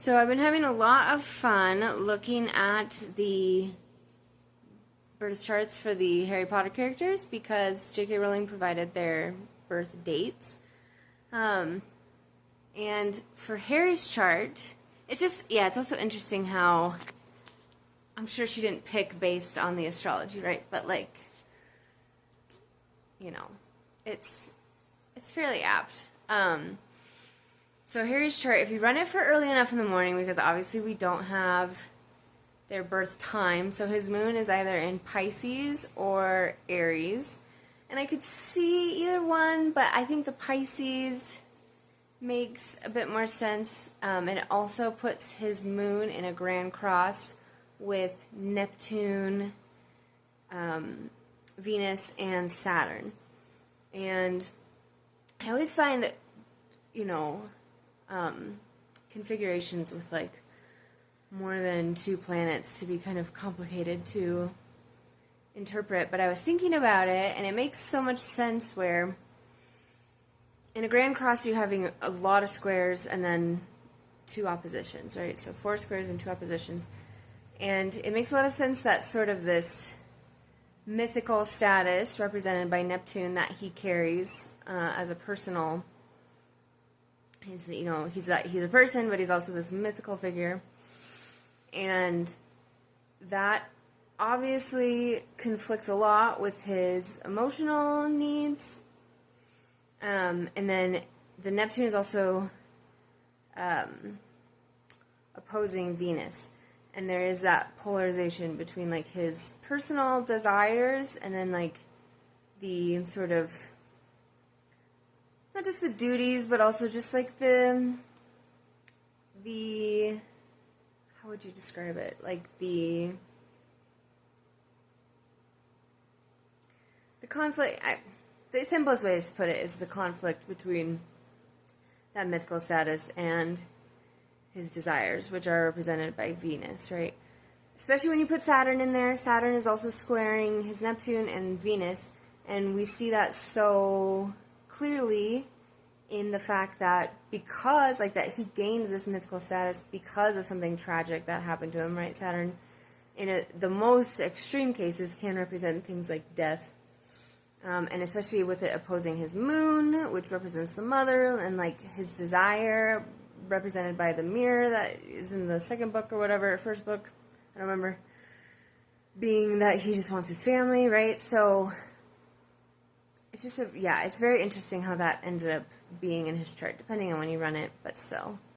So I've been having a lot of fun looking at the birth charts for the Harry Potter characters because J.K. Rowling provided their birth dates. And for Harry's chart, it's also interesting how I'm sure she didn't pick based on the astrology, right? But it's fairly apt. So Harry's chart, if you run it for early enough in the morning, because obviously we don't have their birth time, so his moon is either in Pisces or Aries. And I could see either one, but I think the Pisces makes a bit more sense. And it also puts his moon in a grand cross with Neptune, Venus, and Saturn. And I always find that, configurations with more than two planets to be kind of complicated to interpret, but I was thinking about it and it makes so much sense where in a grand cross you're having a lot of squares and then two oppositions, right? So 4 squares and 2 oppositions, and it makes a lot of sense that sort of this mythical status represented by Neptune that he carries as a personal. He's a person, but he's also this mythical figure. And that obviously conflicts a lot with his emotional needs. And then the Neptune is also opposing Venus. And there is that polarization between his personal desires and then the sort of not just the duties, but also just the how would you describe it? The conflict. The simplest way to put it is the conflict between that mythical status and his desires, which are represented by Venus, right? Especially when you put Saturn in there. Saturn is also squaring his Neptune and Venus, and we see that so clearly in the fact that because that he gained this mythical status because of something tragic that happened to him, right? Saturn in the most extreme cases can represent things like death, and especially with it opposing his moon, which represents the mother, and his desire represented by the mirror that is in the second book or whatever, first book, I don't remember, being that he just wants his family, right? So it's just it's very interesting how that ended up being in his chart, depending on when you run it, but still.